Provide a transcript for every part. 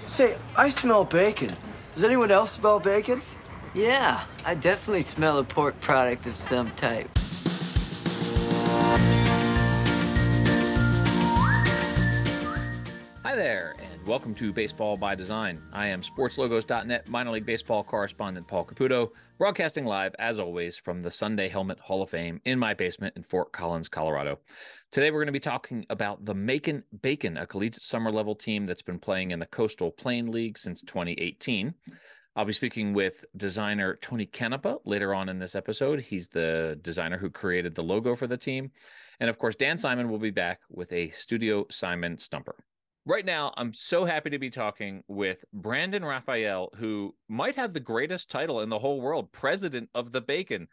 Say, I smell bacon. Does anyone else smell bacon? Yeah, I definitely smell a pork product of some type. Hi there, and welcome to Baseball by Design. I am SportsLogos.net minor league baseball correspondent Paul Caputo, broadcasting live, as always, from the Sunday Helmet Hall of Fame in my basement in Fort Collins, Colorado. Today, we're going to be talking about the Macon Bacon, a collegiate summer level team that's been playing in the Coastal Plain League since 2018. I'll be speaking with designer Tony Canepa later on in this episode. He's the designer who created the logo for the team. And of course, Dan Simon will be back with a Studio Simon Stumper. Right now, I'm so happy to be talking with Brandon Raphael, who might have the greatest title in the whole world, President of the Bacon.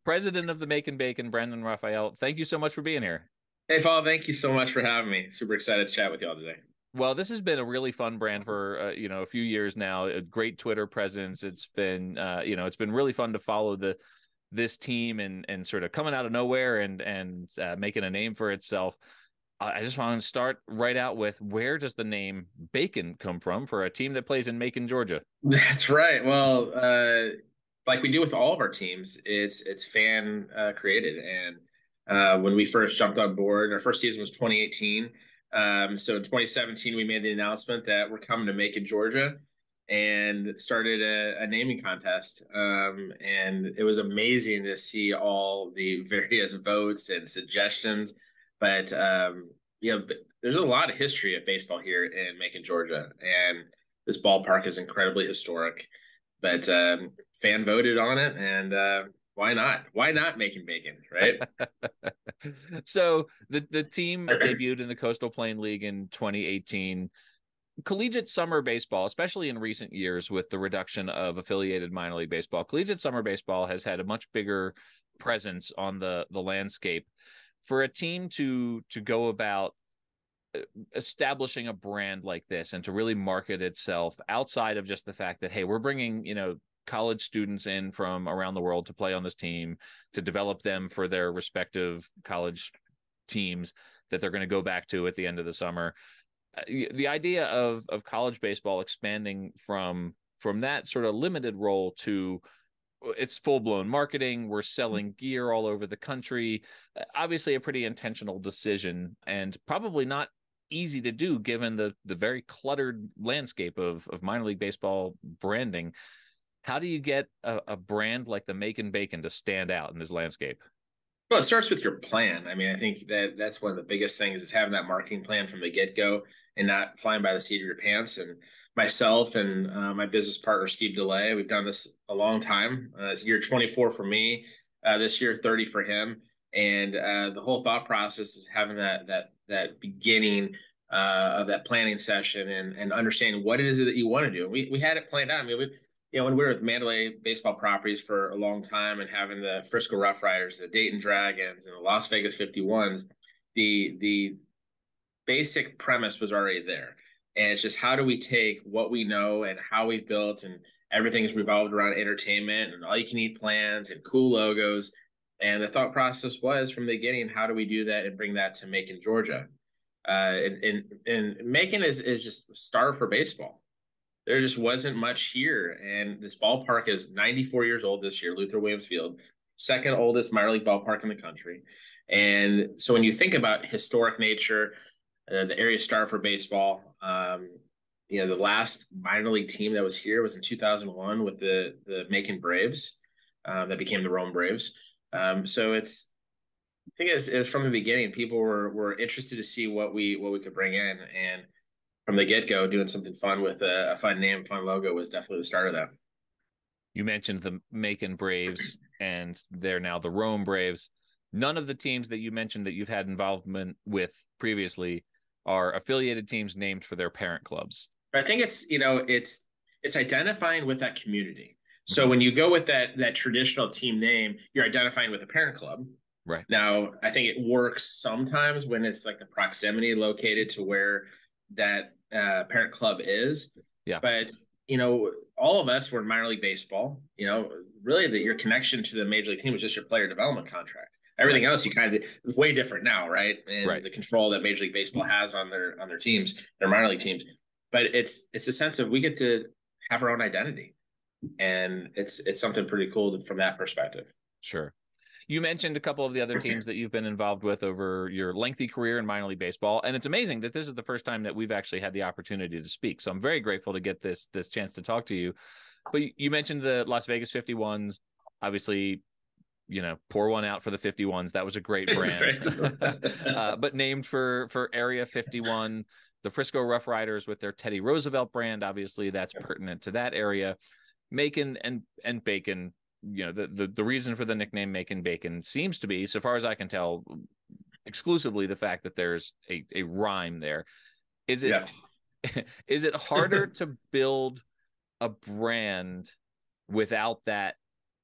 President of the Macon Bacon, Brandon Raphael. Thank you so much for being here. Hey, Paul, thank you so much for having me. Super excited to chat with y'all today. Well, this has been a really fun brand for, a few years now, a great Twitter presence. It's been, it's been really fun to follow this team and sort of coming out of nowhere and making a name for itself. I just want to start right out with, where does the name Bacon come from for a team that plays in Macon, Georgia? That's right. Well, like we do with all of our teams, it's fan created. And when we first jumped on board, our first season was 2018. So in 2017, we made the announcement that we're coming to Macon, Georgia, and started a naming contest. And it was amazing to see all the various votes and suggestions. But there's a lot of history of baseball here in Macon, Georgia, and this ballpark is incredibly historic. But fan voted on it, and why not? Why not Macon Bacon, right? So the team debuted in the Coastal Plain League in 2018. Collegiate summer baseball, especially in recent years with the reduction of affiliated minor league baseball, collegiate summer baseball has had a much bigger presence on the landscape. For a team to go about establishing a brand like this and to really market itself outside of just the fact that, hey, we're bringing, college students in from around the world to play on this team, to develop them for their respective college teams that they're going to go back to at the end of the summer. The idea of college baseball expanding from that sort of limited role to it's full-blown marketing. We're selling gear all over the country. Obviously a pretty intentional decision, and probably not easy to do given the very cluttered landscape of minor league baseball branding. How do you get a brand like the Macon Bacon to stand out in this landscape? Well, it starts with your plan. I mean, I think that's one of the biggest things, is having that marketing plan from the get-go and not flying by the seat of your pants. And myself and my business partner, Steve DeLay, we've done this a long time. It's year 24 for me, this year 30 for him. And the whole thought process is having that beginning of that planning session and understanding what it is that you want to do. We had it planned out. I mean, when we were with Mandalay Baseball Properties for a long time, and having the Frisco Rough Riders, the Dayton Dragons, and the Las Vegas 51s, the basic premise was already there. And it's just, how do we take what we know and how we've built, and everything is revolved around entertainment and all-you-can-eat plans and cool logos. And the thought process was, from the beginning, how do we do that and bring that to Macon, Georgia? And Macon is just a star for baseball. There just wasn't much here. And this ballpark is 94 years old this year, Luther Williams Field, second oldest minor league ballpark in the country. And so when you think about historic nature, the area star for baseball, the last minor league team that was here was in 2001 with the Macon Braves, that became the Rome Braves. So I think it's from the beginning, people were interested to see what we could bring in, and from the get-go, doing something fun with a fun name, fun logo was definitely the start of that. You mentioned the Macon Braves, and they're now the Rome Braves. None of the teams that you mentioned that you've had involvement with previously are affiliated teams named for their parent clubs. I think it's identifying with that community. So when you go with that traditional team name, you're identifying with a parent club. Right. Now, I think it works sometimes when it's like the proximity located to where that parent club is. Yeah. But, all of us were in minor league baseball. Really your connection to the major league team was just your player development contract. Everything else is way different now, right? And the control that Major League Baseball has on their teams, their minor league teams. but it's a sense of we get to have our own identity, and it's something pretty cool from that perspective. Sure. You mentioned a couple of the other teams that you've been involved with over your lengthy career in minor league baseball, and it's amazing that this is the first time that we've actually had the opportunity to speak. So I'm very grateful to get this chance to talk to you. But you mentioned the Las Vegas 51s, obviously, pour one out for the 51s. That was a great brand. But named for Area 51, the Frisco Rough Riders with their Teddy Roosevelt brand, obviously that's pertinent to that area. Macon and Bacon, the reason for the nickname Macon Bacon seems to be, so far as I can tell, exclusively the fact that there's a rhyme there. Is it harder to build a brand without that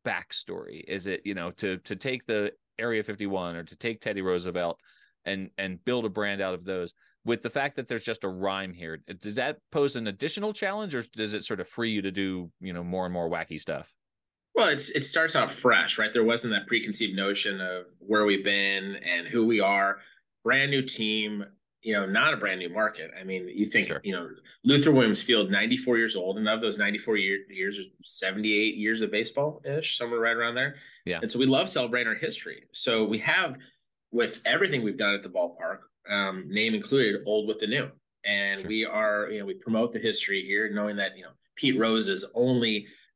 backstory? Is it, to take the Area 51 or to take Teddy Roosevelt and build a brand out of those, with the fact that there's just a rhyme here, does that pose an additional challenge, or does it sort of free you to do, more and more wacky stuff? Well, it starts out fresh, right? There wasn't that preconceived notion of where we've been and who we are. Brand new team, not a brand new market. I mean, you think, Sure. Luther Williams Field, 94 years old, and of those 94 years, 78 years of baseball-ish, somewhere right around there. Yeah. And so we love celebrating our history. So we have, with everything we've done at the ballpark, name included, old with the new. And Sure. we are, we promote the history here, knowing that, Pete Rose's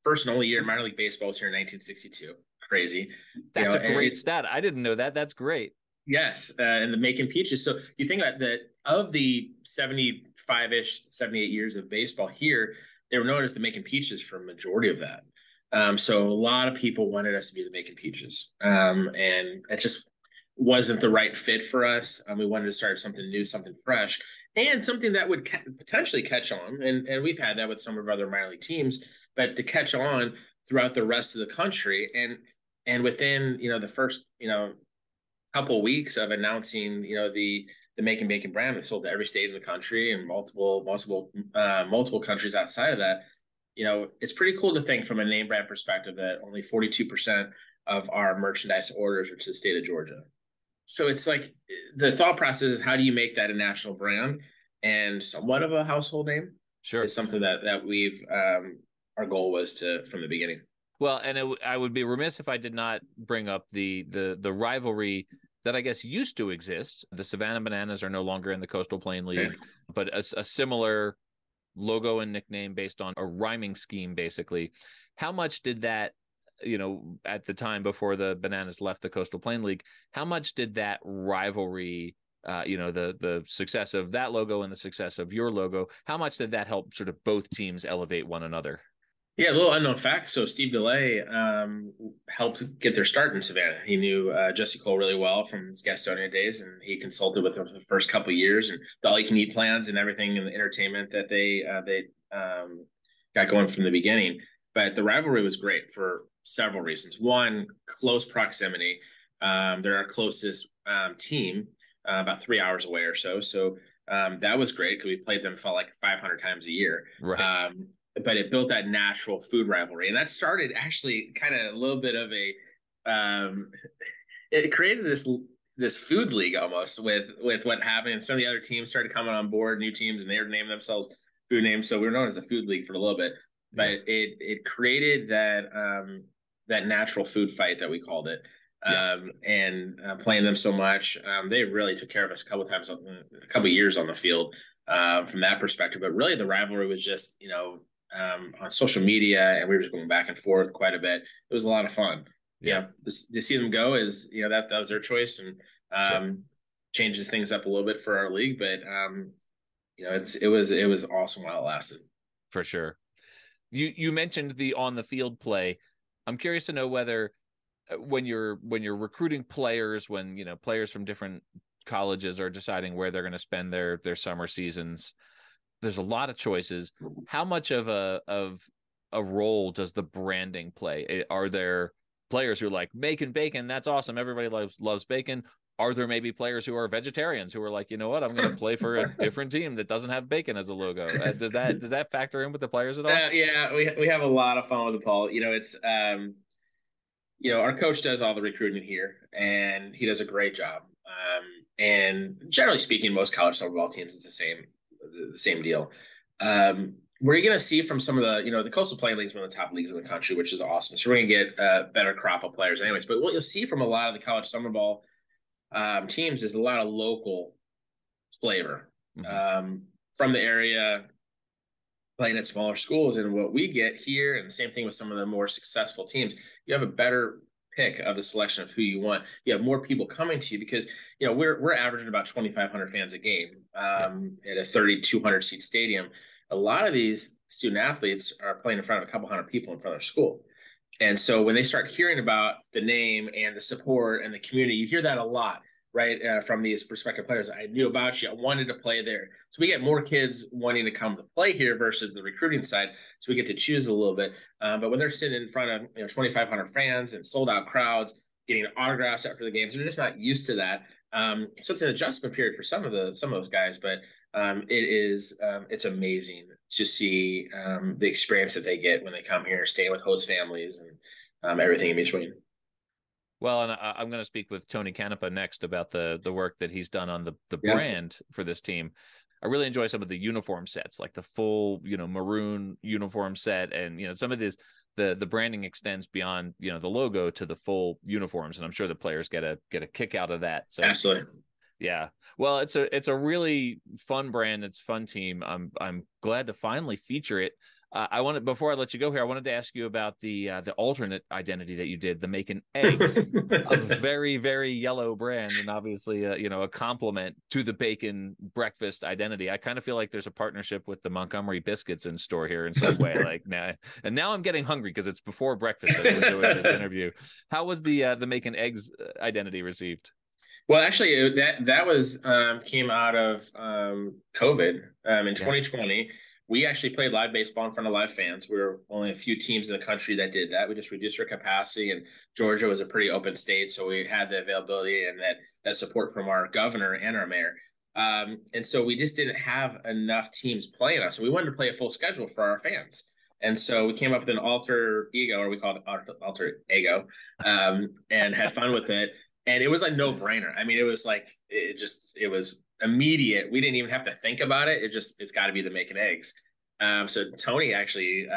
first and only year in minor league baseball was here in 1962. Crazy. That's a great stat. I didn't know that. That's great. Yes. And the Macon Peaches. So you think about that, of the 75-ish, 78 years of baseball here, they were known as the Macon Peaches for a majority of that. So a lot of people wanted us to be the Macon Peaches. And it just wasn't the right fit for us. We wanted to start something new, something fresh, and something that would potentially catch on. And we've had that with some of our other minor league teams, but to catch on throughout the rest of the country. And within, the first, couple of weeks of announcing, the Macon Bacon brand, we sold to every state in the country and multiple countries outside of that. It's pretty cool to think from a name brand perspective that only 42% of our merchandise orders are to the state of Georgia. So it's like the thought process is, how do you make that a national brand and somewhat of a household name? Sure. It's something that we've, our goal was from the beginning. Well, and I would be remiss if I did not bring up the rivalry that I guess used to exist. The Savannah Bananas are no longer in the Coastal Plain League, but a similar logo and nickname based on a rhyming scheme, basically. How much did that, at the time before the Bananas left the Coastal Plain League, how much did that rivalry, the success of that logo and the success of your logo, how much did that help sort of both teams elevate one another? Yeah, a little unknown fact. So Steve DeLay helped get their start in Savannah. He knew Jesse Cole really well from his Gastonia days, and he consulted with them for the first couple of years, and the all-you-can-eat plans and everything and the entertainment that they got going from the beginning. But the rivalry was great for several reasons. One, close proximity. They're our closest team, about 3 hours away or so. So that was great because we played them, felt like 500 times a year. Right. But it built that natural food rivalry. And that started actually kind of a little bit of it created this food league almost with what happened. And some of the other teams started coming on board, new teams, and they were naming themselves food names. So we were known as the food league for a little bit, but it created that natural food fight that we called it. And playing them so much, they really took care of us a couple of years on the field from that perspective. But really the rivalry was just, on social media, and we were just going back and forth quite a bit. It was a lot of fun. To see them go is, that was their choice, and changes things up a little bit for our league. But it was awesome while it lasted. For sure. You mentioned the on the field play. I'm curious to know whether when you're recruiting players, when players from different colleges are deciding where they're going to spend their summer seasons, there's a lot of choices. How much of a role does the branding play? Are there players who are like, Macon Bacon, that's awesome, everybody loves bacon? Are there maybe players who are vegetarians who are like, you know what, I'm going to play for a different team that doesn't have bacon as a logo? Does that factor in with the players at all? Yeah, we have a lot of fun with the Paul. It's our coach does all the recruiting here, and he does a great job. And generally speaking, most college softball teams, it's the same deal. We're going to see from some of the, the Coastal Plain League is one of the top leagues in the country, which is awesome. So we're going to get a better crop of players anyways. But what you'll see from a lot of the college summer ball teams is a lot of local flavor from the area playing at smaller schools. And what we get here, and the same thing with some of the more successful teams, you have a better pick of the selection of who you want. You have more people coming to you because, we're averaging about 2,500 fans a game at a 3,200 seat stadium. A lot of these student athletes are playing in front of a couple hundred people in front of their school. And so when they start hearing about the name and the support and the community, you hear that a lot, right? From these prospective players. I knew about you. I wanted to play there. So we get more kids wanting to come to play here versus the recruiting side. So we get to choose a little bit. But when they're sitting in front of 2,500 fans and sold out crowds, getting autographs after the games, they're just not used to that. So it's an adjustment period for some of those guys, but it's amazing to see the experience that they get when they come here, staying with host families and everything in between. Well, and I'm going to speak with Tony Canepa next about the work that he's done on the brand for this team. I really enjoy some of the uniform sets, like the full, maroon uniform set. And, some of this, the branding extends beyond, the logo to the full uniforms. And I'm sure the players get a kick out of that. So absolutely. Yeah. Well, it's a really fun brand. It's a fun team. I'm glad to finally feature it. Before I let you go here, I wanted to ask you about the alternate identity that you did, the Macon Eggs, a very, very yellow brand, and obviously, a compliment to the bacon breakfast identity. I kind of feel like there's a partnership with the Montgomery biscuits in store here in some way. Now I'm getting hungry because it's before breakfast as we're doing this interview. How was the Macon Eggs identity received? Well, actually, that was came out of COVID in 2020. We actually played live baseball in front of live fans. We were only a few teams in the country that did that. We just reduced our capacity, and Georgia was a pretty open state, so we had the availability and that support from our governor and our mayor. And so we just didn't have enough teams playing us. So we wanted to play a full schedule for our fans. And so we came up with an alter ego, or we called it alter ego, and had fun with it. And it was a no-brainer. I mean, it was immediate. We didn't even have to think about it. It's got to be the Macon Eggs. So Tony actually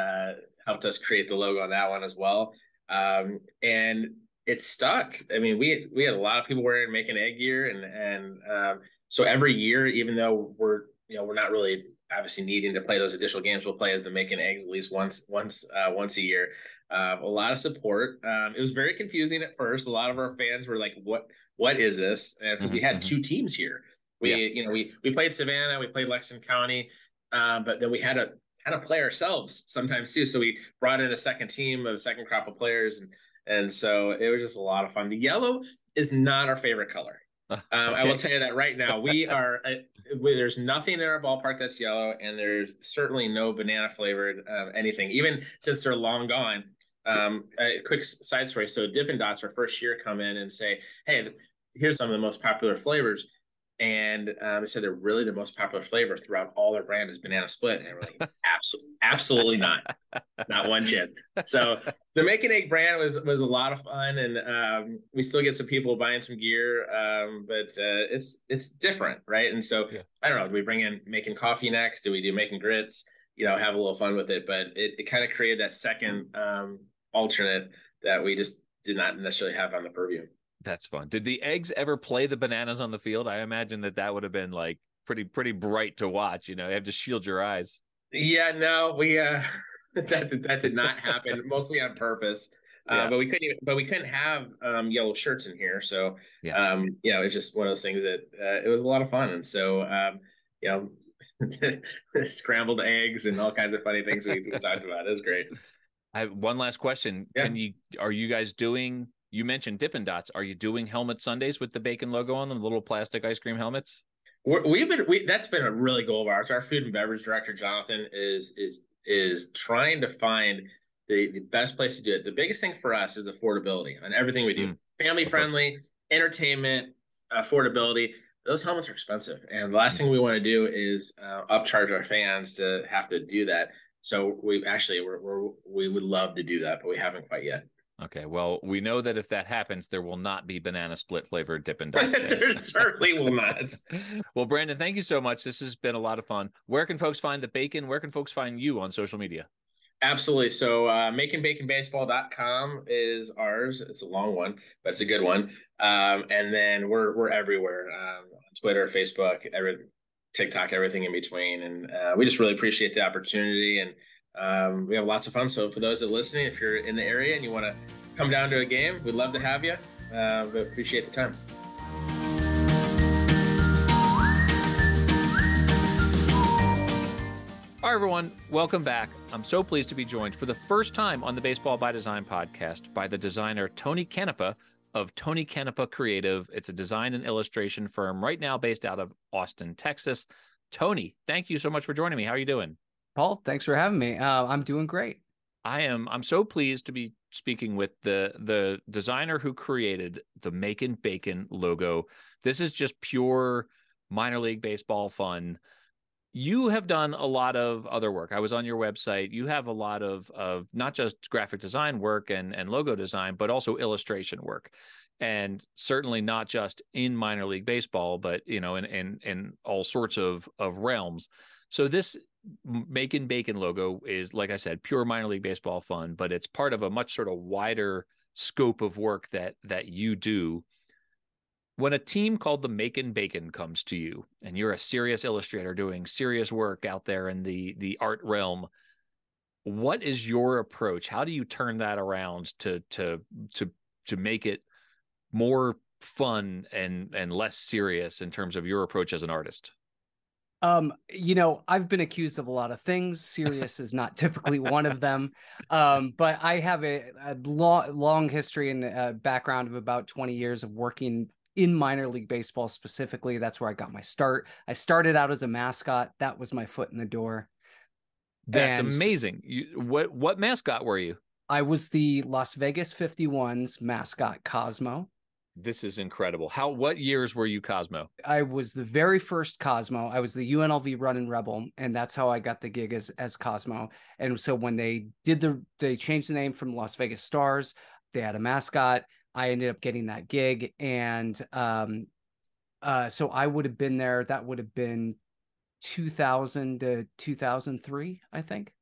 helped us create the logo on that one as well. And it stuck. I mean, we had a lot of people wearing Macon Egg gear, and so every year, even though we're not really obviously needing to play those additional games, we'll play as the Macon Eggs at least once a year. A lot of support. It was very confusing at first. A lot of our fans were like, what is this? Because we had two teams here. We played Savannah, we played Lexington County, but then we had to play ourselves sometimes too. So we brought in a second team, a second crop of players, and so it was just a lot of fun. The yellow is not our favorite color. Okay. I will tell you that right now. There's nothing in our ballpark that's yellow, and there's certainly no banana flavored anything, even since they're long gone. A quick side story. So Dippin' Dots, our first year, come in and say, hey, here's some of the most popular flavors. And they said they're really the most popular flavor throughout all their brand is banana split. And we're like, absolutely not. Not one chance. So the Macon Egg brand was a lot of fun. And we still get some people buying some gear, but it's different, right? And so, I don't know, do we bring in Macon Coffee next? Do we do Macon Grits? Have a little fun with it. But it kind of created that second alternate that we just did not necessarily have on the purview. That's fun. Did the Eggs ever play the bananas on the field? I imagine that would have been like pretty bright to watch. You have to shield your eyes. Yeah, no, we that did not happen. Mostly on purpose. But we couldn't have yellow shirts in here. So it's just one of those things that it was a lot of fun. And so scrambled eggs and all kinds of funny things we talked about. It was great. I have one last question. Yeah. Are you guys doing? You mentioned Dippin' Dots. Are you doing helmet Sundays with the bacon logo on them, the little plastic ice cream helmets? That's been a really goal of ours. Our food and beverage director, Jonathan, is trying to find the best place to do it. The biggest thing for us is affordability on everything we do. Family friendly, entertainment, affordability. Those helmets are expensive. And the last thing we want to do is upcharge our fans to have to do that. So we would love to do that, but we haven't quite yet. Okay, well, we know that if that happens, there will not be banana split flavored Dippin' Dots. There certainly will not. Well, Brandon, thank you so much. This has been a lot of fun. Where can folks find the bacon? Where can folks find you on social media? Absolutely. So MaconBaconBaseball.com is ours. It's a long one, but it's a good one. And then we're everywhere, on Twitter, Facebook, TikTok, everything in between. And we just really appreciate the opportunity, and we have lots of fun. So for those that are listening, if you're in the area and you want to come down to a game, we'd love to have you. But appreciate the time. All right, everyone, welcome back. I'm so pleased to be joined for the first time on the Baseball by Design podcast by the designer Tony Canepa of Tony Canepa Creative. It's a design and illustration firm right now based out of Austin, Texas. Tony, thank you so much for joining me. How are you doing? Paul, thanks for having me. I'm doing great. I'm so pleased to be speaking with the designer who created the Macon Bacon logo. This is just pure minor league baseball fun. You have done a lot of other work. I was on your website. You have a lot of not just graphic design work and logo design, but also illustration work. And certainly not just in minor league baseball, but, you know, in all sorts of realms. So this Macon Bacon logo is, like I said, pure minor league baseball fun, but it's part of a much sort of wider scope of work that you do. When a team called the Macon Bacon comes to you and you're a serious illustrator doing serious work out there in the art realm, what is your approach? How do you turn that around to make it more fun and less serious in terms of your approach as an artist? You know, I've been accused of a lot of things. Serious is not typically one of them. But I have a long history and background of about 20 years of working in minor league baseball specifically. That's where I got my start. I started out as a mascot. That was my foot in the door. That's amazing. What mascot were you? I was the Las Vegas 51's mascot, Cosmo. This is incredible. What years were you Cosmo? I was the very first Cosmo. I was the UNLV running rebel, and that's how I got the gig as Cosmo. And so when they changed the name from Las Vegas Stars, they had a mascot. I ended up getting that gig, and so I would have been there. That would have been 2000 to 2003, I think.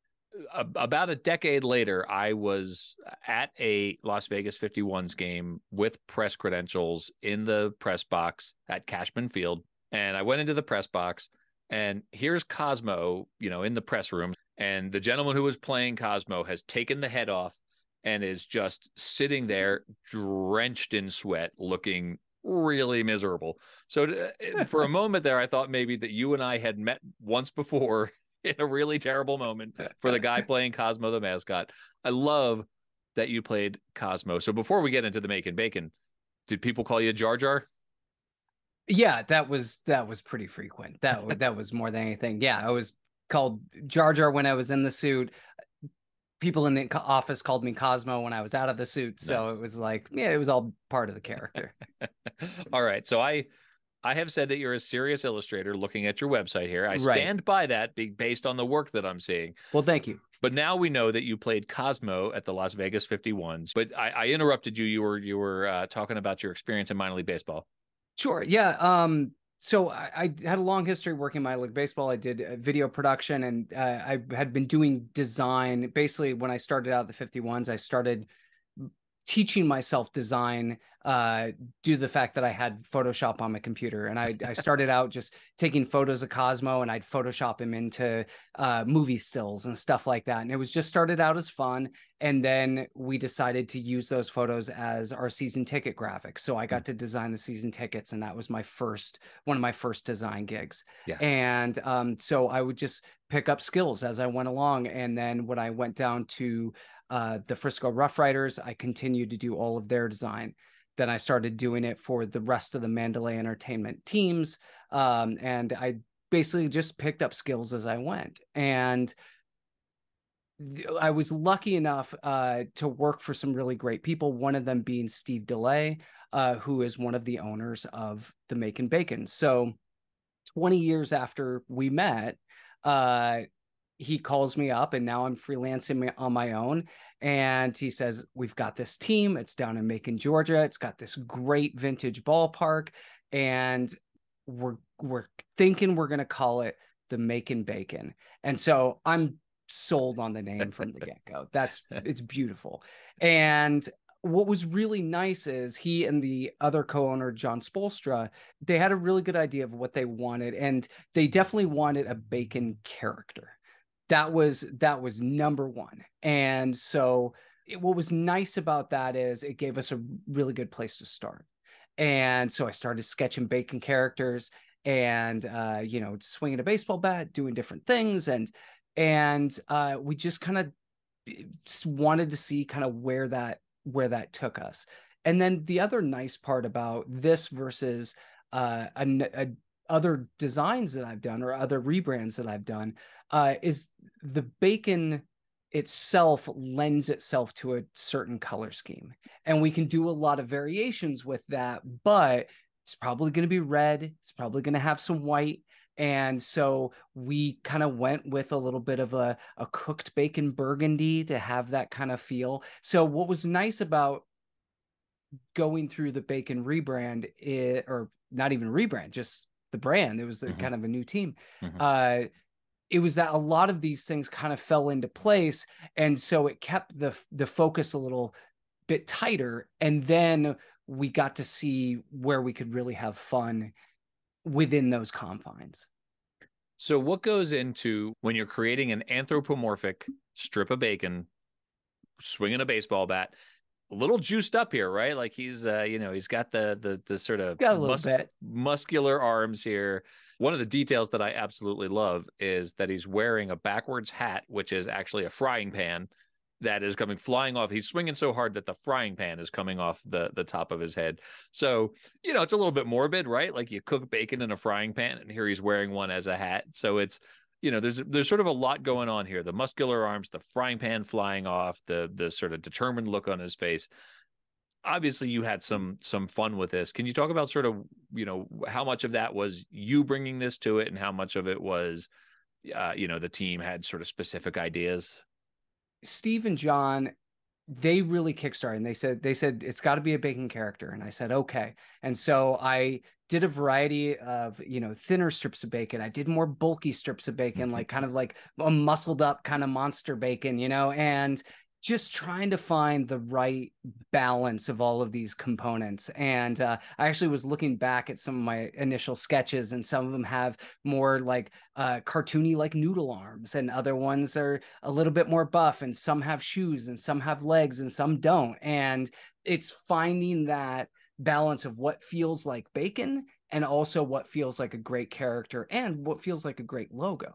About a decade later, I was at a Las Vegas 51's game with press credentials in the press box at Cashman Field. And I went into the press box, and here's Cosmo, you know, in the press room. And the gentleman who was playing Cosmo has taken the head off and is just sitting there drenched in sweat, looking really miserable. So for a moment there, I thought maybe that you and I had met once before in a really terrible moment for the guy playing Cosmo the mascot. I love that you played Cosmo. So before we get into the Macon Bacon, did people call you Jar Jar? Yeah, that was pretty frequent. That was more than anything. Yeah, I was called Jar Jar when I was in the suit. People in the office called me Cosmo when I was out of the suit. So nice. It was like, yeah, it was all part of the character. All right. So I have said that you're a serious illustrator looking at your website here. I stand by that based on the work that I'm seeing. Well, thank you. But now we know that you played Cosmo at the Las Vegas 51's. But I interrupted you. You were talking about your experience in minor league baseball. Sure. Yeah. So I had a long history working in minor league baseball. I did video production, and I had been doing design. Basically, when I started out at the 51's, I started teaching myself design due to the fact that I had Photoshop on my computer. And I started out just taking photos of Cosmo, and I'd Photoshop him into movie stills and stuff like that. And it was just started out as fun. And then we decided to use those photos as our season ticket graphics. So I got to design the season tickets, and that was one of my first design gigs. Yeah. And so I would just pick up skills as I went along. And then when I went down to the Frisco Rough Riders, I continued to do all of their design. Then I started doing it for the rest of the Mandalay Entertainment teams. And I basically just picked up skills as I went. And I was lucky enough to work for some really great people, one of them being Steve DeLay, who is one of the owners of the Macon Bacon. So 20 years after we met, he calls me up, and now I'm freelancing on my own. And he says, we've got this team. It's down in Macon, Georgia. It's got this great vintage ballpark. And we're thinking we're going to call it the Macon Bacon. And so I'm sold on the name from the get-go. It's beautiful. And what was really nice is he and the other co-owner, John Spolstra, they had a really good idea of what they wanted. And they definitely wanted a bacon character. That was number one. And so what was nice about that is it gave us a really good place to start. And so I started sketching bacon characters and, swinging a baseball bat, doing different things. And we just kind of wanted to see kind of where that took us. And then the other nice part about this versus other designs that I've done or other rebrands that I've done is the bacon itself lends itself to a certain color scheme. And we can do a lot of variations with that, but it's probably going to be red. It's probably going to have some white. And so we kind of went with a little bit of a cooked bacon burgundy to have that kind of feel. So what was nice about going through the bacon rebrand, or not even rebrand, just the brand, it was kind of a new team. It was that a lot of these things kind of fell into place. And so it kept the focus a little bit tighter. And then we got to see where we could really have fun within those confines. So what goes into when you're creating an anthropomorphic strip of bacon, swinging a baseball bat, a little juiced up here, right? Like he's got the sort of muscular arms here. One of the details that I absolutely love is that he's wearing a backwards hat, which is actually a frying pan that is coming flying off. He's swinging so hard that the frying pan is coming off the top of his head. So, it's a little bit morbid, right? Like you cook bacon in a frying pan, and here he's wearing one as a hat. So it's, there's sort of a lot going on here. The muscular arms, the frying pan flying off, the sort of determined look on his face. Obviously you had some fun with this. Can you talk about sort of, how much of that was you bringing this to it and how much of it was, the team had sort of specific ideas? Steve and John, they really kickstarted, and they said it's got to be a bacon character. And I said, okay. And so I did a variety of, thinner strips of bacon. I did more bulky strips of bacon, like kind of like a muscled up kind of monster bacon, and just trying to find the right balance of all of these components. And I actually was looking back at some of my initial sketches, and some of them have more like cartoony, like noodle arms, and other ones are a little bit more buff, and some have shoes, and some have legs, and some don't. And it's finding that balance of what feels like bacon and also what feels like a great character and what feels like a great logo.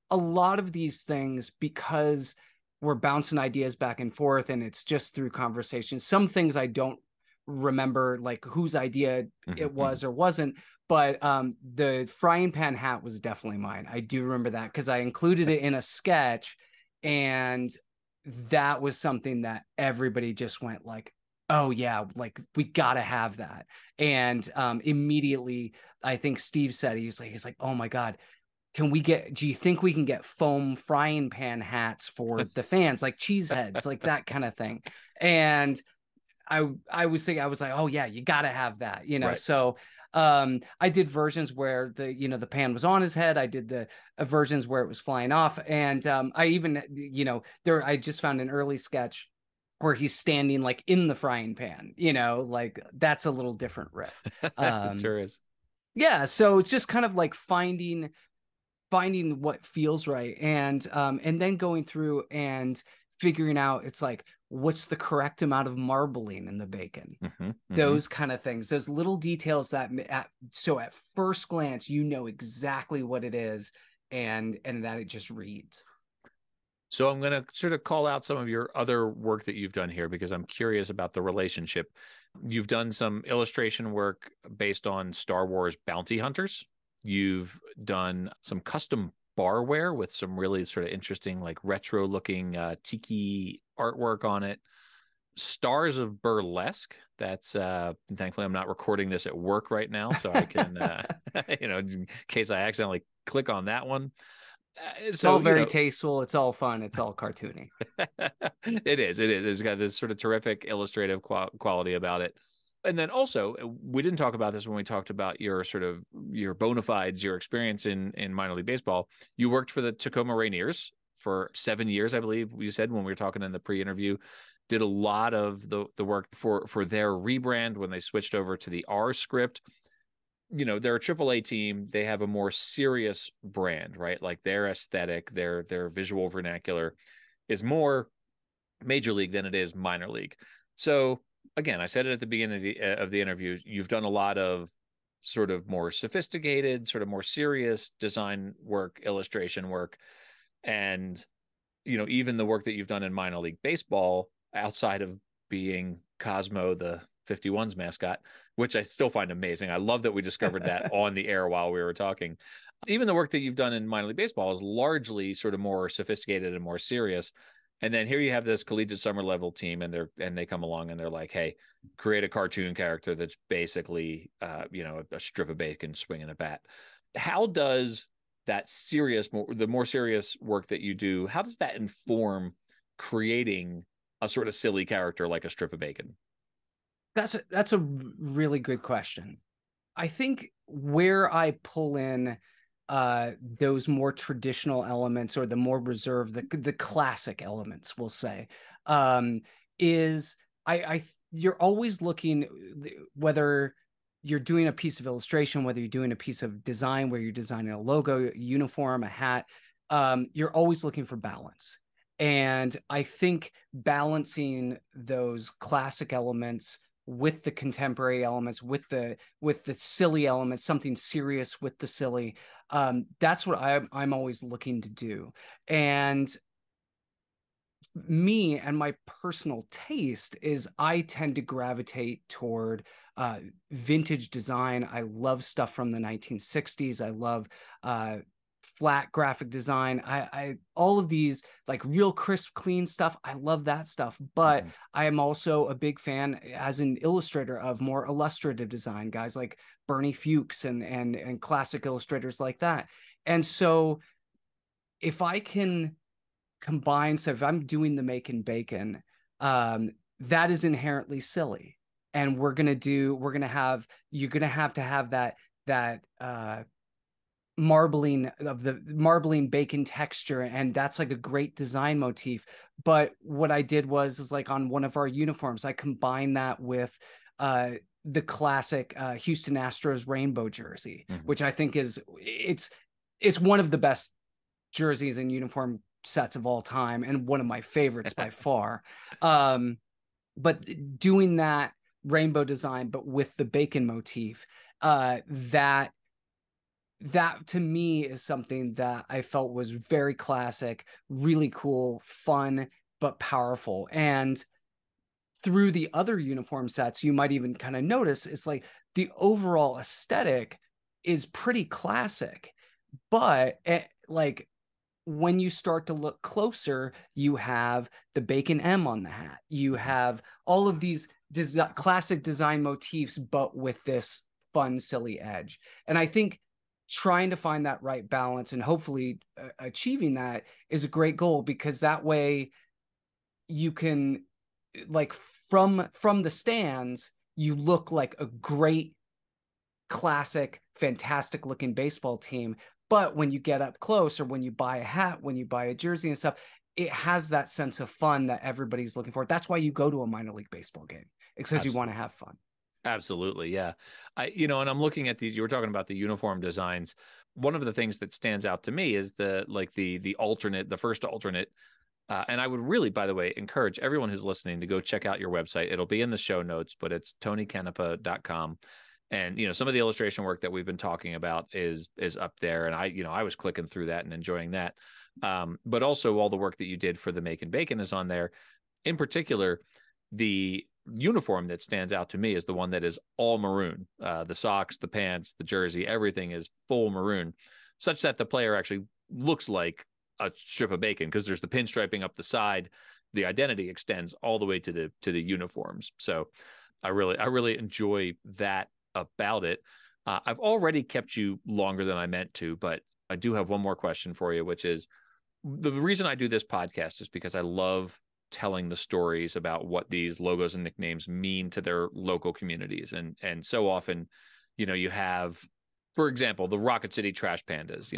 A lot of these things, because we're bouncing ideas back and forth and it's just through conversation. Some things I don't remember, like whose idea it was or wasn't, but the frying pan hat was definitely mine. I do remember that because I included it in a sketch, and that was something that everybody just went like, oh yeah, like we gotta have that. And immediately I think Steve said, he's like, oh my God, do you think we can get foam frying pan hats for the fans, like cheese heads, like that kind of thing? And I was like, oh yeah, you got to have that, Right. So I did versions where the pan was on his head. I did the versions where it was flying off. And I even, I just found an early sketch where he's standing like in the frying pan, like that's a little different riff. Sure is. Yeah. So it's just kind of like finding what feels right, and then going through and figuring out, it's like, what's the correct amount of marbling in the bacon, those kind of things, those little details that so at first glance exactly what it is, and that it just reads. So I'm going to sort of call out some of your other work that you've done here, because I'm curious about the relationship. You've done some illustration work based on Star Wars bounty hunters. You've done some custom barware with some really sort of interesting, like retro looking tiki artwork on it. Stars of Burlesque. That's thankfully I'm not recording this at work right now, so I can, in case I accidentally click on that one. It's all very tasteful. It's all fun. It's all cartoony. It is. It's got this sort of terrific illustrative quality about it. And then also, we didn't talk about this when we talked about your bona fides, your experience in minor league baseball. You worked for the Tacoma Rainiers for 7 years, I believe you said when we were talking in the pre-interview. Did a lot of the work for their rebrand when they switched over to the R script. They're a AAA team. They have a more serious brand, right? Like their aesthetic, their visual vernacular is more major league than it is minor league. So again, I said it at the beginning of the interview, you've done a lot of sort of more sophisticated, sort of more serious design work, illustration work. And, even the work that you've done in minor league baseball, outside of being Cosmo, the 51's mascot, which I still find amazing. I love that we discovered that on the air while we were talking. Even the work that you've done in minor league baseball is largely sort of more sophisticated and more serious. And then here you have this collegiate summer level team, and they come along and they're like, hey, create a cartoon character that's basically, a strip of bacon swinging a bat. How does that the more serious work that you do, how does that inform creating a sort of silly character like a strip of bacon? That's a really good question. I think where I pull in those more traditional elements, or the more reserved, the classic elements, we'll say, is you're always looking, whether you're doing a piece of illustration, whether you're doing a piece of design where you're designing a logo, a uniform, a hat, you're always looking for balance. And I think balancing those classic elements with the contemporary elements, with the silly elements, something serious with the silly, that's what I'm always looking to do. And me and my personal taste is I tend to gravitate toward vintage design. I love stuff from the 1960s. I love flat graphic design. I all of these, like, real crisp, clean stuff. I love that stuff. But I am also a big fan as an illustrator of more illustrative design, guys like Bernie Fuchs and classic illustrators like that. And so if I can combine, so if I'm doing the Macon Bacon, that is inherently silly. And you're gonna have to have that marbling bacon texture, and that's like a great design motif. But what I did is like on one of our uniforms, I combined that with the classic Houston Astros rainbow jersey, which I think it's one of the best jerseys and uniform sets of all time, and one of my favorites by far. But doing that rainbow design, but with the bacon motif, that to me is something that I felt was very classic, really cool, fun, but powerful. And through the other uniform sets, you might even kind of notice it's like the overall aesthetic is pretty classic, but like when you start to look closer, you have the Bacon M on the hat. You have all of these classic design motifs, but with this fun, silly edge. And I think trying to find that right balance and hopefully achieving that is a great goal, because that way you can, like, from the stands, you look like a great, classic, fantastic looking baseball team. But when you get up close, or when you buy a hat, when you buy a jersey and stuff, it has that sense of fun that everybody's looking for. That's why you go to a minor league baseball game. It's because you want to have fun. Absolutely. Yeah. And I'm looking at these, you were talking about the uniform designs. One of the things that stands out to me is the first alternate. And I would really, by the way, encourage everyone who's listening to go check out your website. It'll be in the show notes, but it's tonycanepa.com. And, some of the illustration work that we've been talking about is up there. And I was clicking through that and enjoying that. But also all the work that you did for the Macon Bacon is on there. In particular, the uniform that stands out to me is the one that is all maroon. The socks, the pants, the jersey, everything is full maroon, such that the player actually looks like a strip of bacon, because there's the pinstriping up the side. The identity extends all the way to the uniforms. So I really enjoy that about it. I've already kept you longer than I meant to, but I do have one more question for you, which is the reason I do this podcast is because I love telling the stories about what these logos and nicknames mean to their local communities. And so often, you have, for example, the Rocket City Trash Pandas,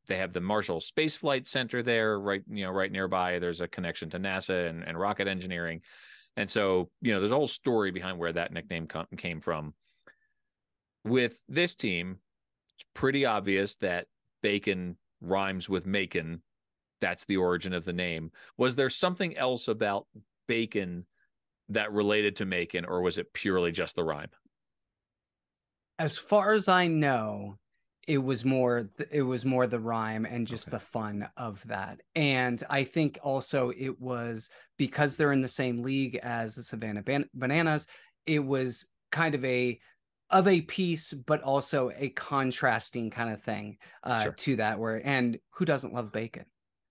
they have the Marshall Space Flight Center there, right nearby. There's a connection to NASA and rocket engineering. And so, there's a whole story behind where that nickname came from. With this team, it's pretty obvious that Bacon rhymes with Macon. That's the origin of the name. Was there something else about Bacon that related to Macon, or was it purely just the rhyme? As far as I know, it was more the rhyme and just the fun of that. And I think also it was because they're in the same league as the Savannah Bananas, it was kind of a piece, but also a contrasting kind of thing to that, and who doesn't love bacon?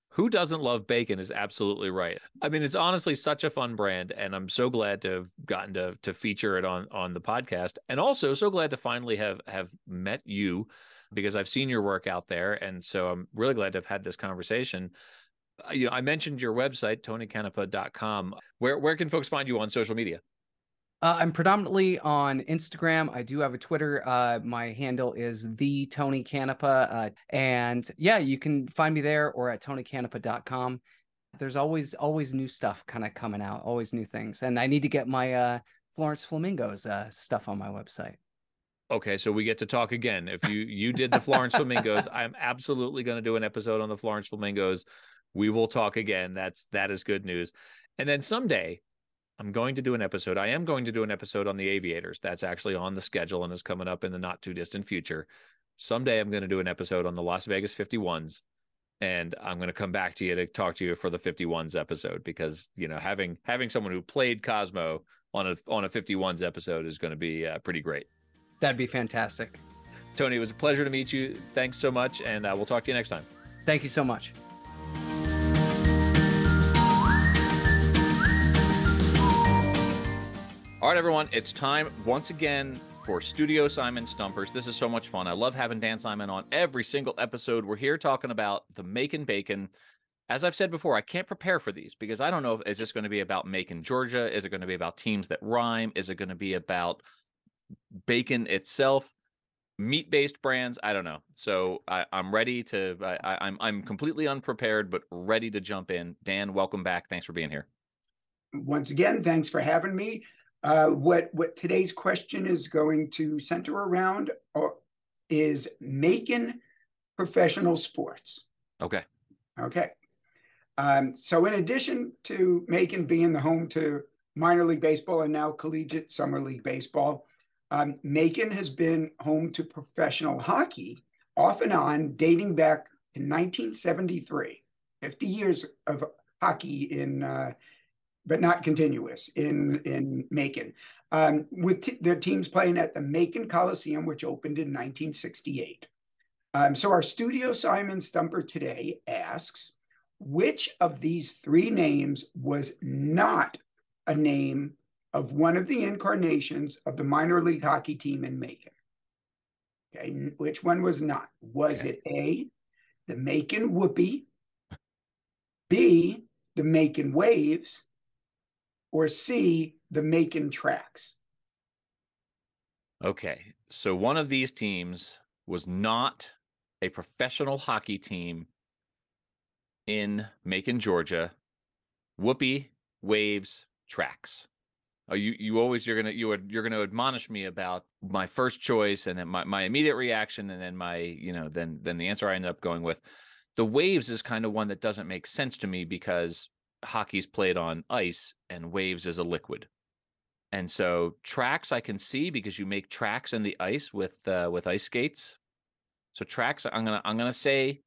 Who doesn't love bacon is absolutely right. I mean, it's honestly such a fun brand, and I'm so glad to have gotten to feature it on the podcast, and also so glad to finally have met you, because I've seen your work out there, and so I'm really glad to have had this conversation. I mentioned your website, tonycanepa.com. Where can folks find you on social media? I'm predominantly on Instagram. I do have a Twitter. My handle is the Tony Canepa. And yeah, you can find me there or at tonycanepa.com. There's always new stuff kind of coming out, always new things. And I need to get my Florence Flamingos stuff on my website. Okay, so we get to talk again. If you did the Florence Flamingos, I'm absolutely going to do an episode on the Florence Flamingos. We will talk again. That is good news. And then someday, I'm going to do an episode. I am going to do an episode on the Aviators. That's actually on the schedule and is coming up in the not too distant future. Someday I'm going to do an episode on the Las Vegas 51s, and I'm going to come back to you to talk to you for the 51s episode, because, having someone who played Cosmo on a 51s episode is going to be pretty great. That'd be fantastic. Tony, it was a pleasure to meet you. Thanks so much. And we'll talk to you next time. Thank you so much. All right, everyone, it's time once again for Studio Simon Stumpers. This is so much fun. I love having Dan Simon on every single episode. We're here talking about the Macon Bacon. As I've said before, I can't prepare for these because I don't know, is this going to be about Macon, Georgia? Is it going to be about teams that rhyme? Is it going to be about bacon itself? Meat-based brands? I don't know. So I'm ready to, I'm completely unprepared, but ready to jump in. Dan, welcome back. Thanks for being here. Once again, thanks for having me. What today's question is going to center around is Macon professional sports. Okay. So in addition to Macon being the home to minor league baseball and now collegiate summer league baseball, Macon has been home to professional hockey off and on dating back to 1973, 50 years of hockey but not continuous in Macon, with their teams playing at the Macon Coliseum, which opened in 1968. So our Studio Simon Stumper today asks, which of these three names was not a name of one of the incarnations of the minor league hockey team in Macon? Okay, which one was not? Was it A, the Macon Whoopee, B, the Macon Waves, or C, the Macon Tracks? Okay, so one of these teams was not a professional hockey team in Macon, Georgia. Whoopee, Waves, Tracks. You're gonna admonish me about my first choice and then my immediate reaction, and then then the answer I ended up going with. The Waves is kind of one that doesn't make sense to me because hockey's played on ice and waves is a liquid. And so Tracks I can see because you make tracks in the ice with ice skates. So Tracks, I'm gonna say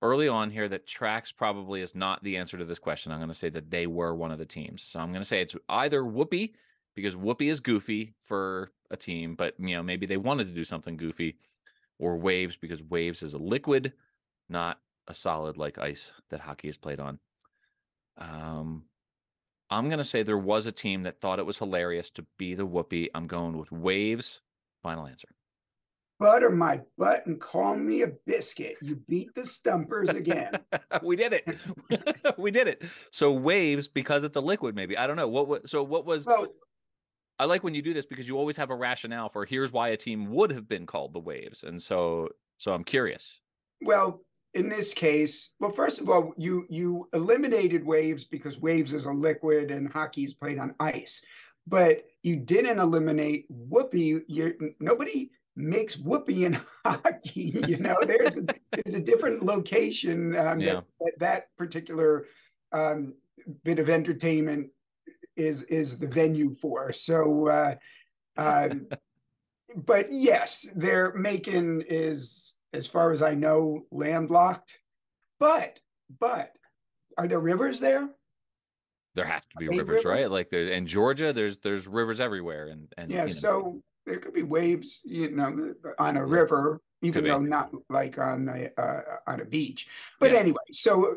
early on here that Tracks probably is not the answer to this question. I'm gonna say that they were one of the teams. So I'm gonna say it's either Whoopee, because Whoopee is goofy for a team, but maybe they wanted to do something goofy, or Waves because Waves is a liquid, not a solid like ice that hockey is played on. I'm going to say there was a team that thought it was hilarious to be the Whoopee. I'm going with Waves. Final answer. butter my butt and call me a biscuit. You beat the Stumpers again. We did it. We did it. So waves, because it's a liquid, maybe. I don't know. What was Well, I like when you do this because you always have a rationale for here's why a team would have been called the Waves. And so I'm curious. well, in this case, well, first of all, you eliminated waves because waves is a liquid and hockey is played on ice. But you didn't eliminate whoopee. Nobody makes whoopee in hockey. There's a different location that particular bit of entertainment is the venue for. So, but yes, Macon is, as far as I know, landlocked. But are there rivers there? There has to be rivers, right? Like in Georgia, there's rivers everywhere, and yeah. So there could be waves, on a river, even though not like on a beach. But anyway, so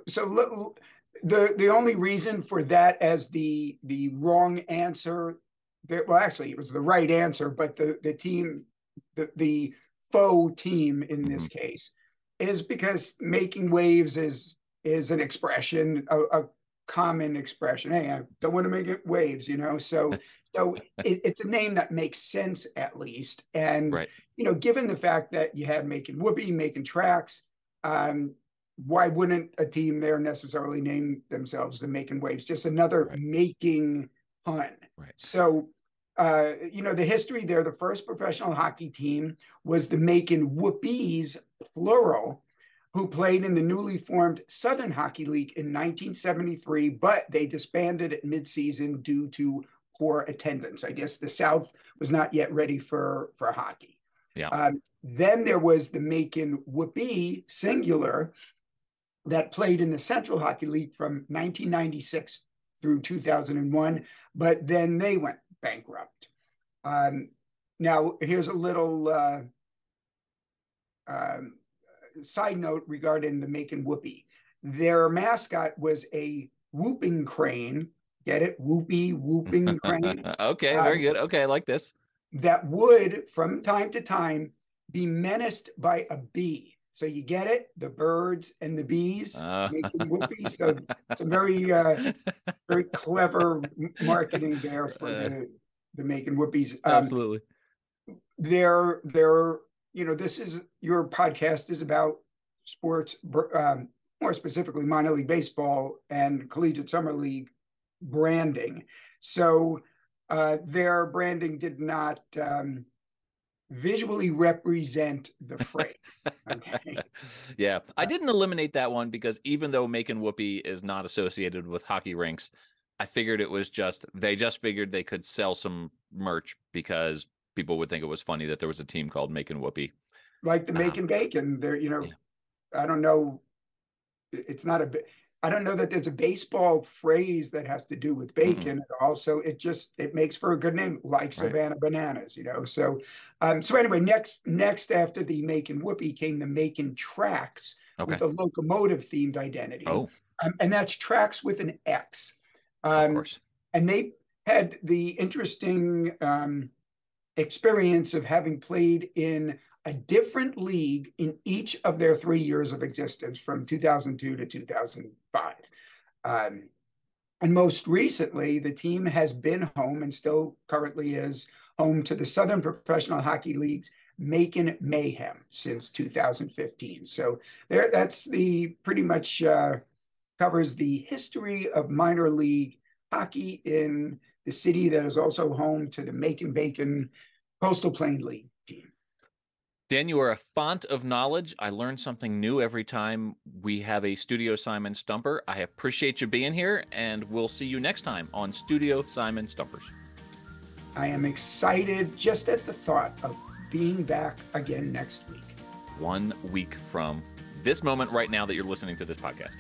the only reason for that as the wrong answer, well, actually, it was the right answer, but the team, the faux team in this case, is because making waves is an expression, a common expression. Hey, I don't want to make it waves, so it's a name that makes sense, at least. And given the fact that you had Macon Whoopee, Macon Tracks, why wouldn't a team there necessarily name themselves the Macon Waves? Just another making pun. So the history there, the first professional hockey team was the Macon Whoopies, plural, who played in the newly formed Southern Hockey League in 1973, but they disbanded at midseason due to poor attendance. I guess the South was not yet ready for hockey. Yeah. Then there was the Macon Whoopee, singular, that played in the Central Hockey League from 1996 through 2001, but then they went bankrupt. Now, here's a little side note regarding the Macon Whoopee. Their mascot was a whooping crane. Get it? Whooping crane. Okay, very good. Okay, I like this. That would, from time to time, be menaced by a bee. So you get it? The birds and the bees making whoopee. So it's a very, very clever marketing there for the Macon Whoopies. Absolutely. They're this is, your podcast is about sports, more specifically minor league baseball and collegiate summer league branding. So their branding did not visually represent the fray. Okay. Yeah. I didn't eliminate that one because even though Macon Whoopee is not associated with hockey rinks, I figured it was they just figured they could sell some merch because people would think it was funny that there was a team called Macon Whoopee. Like the Macon Bacon. There, I don't know. It's not I don't know that there's a baseball phrase that has to do with bacon. Also, it makes for a good name, like Savannah Bananas, So, so anyway, next after the Macon Whoopee came the Macon Tracks with a locomotive themed identity. And that's Tracks with an X. Of course. And they had the interesting experience of having played in a different league in each of their 3 years of existence, from 2002 to 2005. And most recently, the team has been home, and still currently is home, to the Southern Professional Hockey League's Macon Mayhem since 2015. So that's pretty much covers the history of minor league hockey in the city that is also home to the Macon Bacon Coastal Plain League team. Dan, you are a font of knowledge. I learn something new every time we have a Studio Simon Stumper. I appreciate you being here, and we'll see you next time on Studio Simon Stumpers. I am excited just at the thought of being back again next week. 1 week from this moment right now that you're listening to this podcast.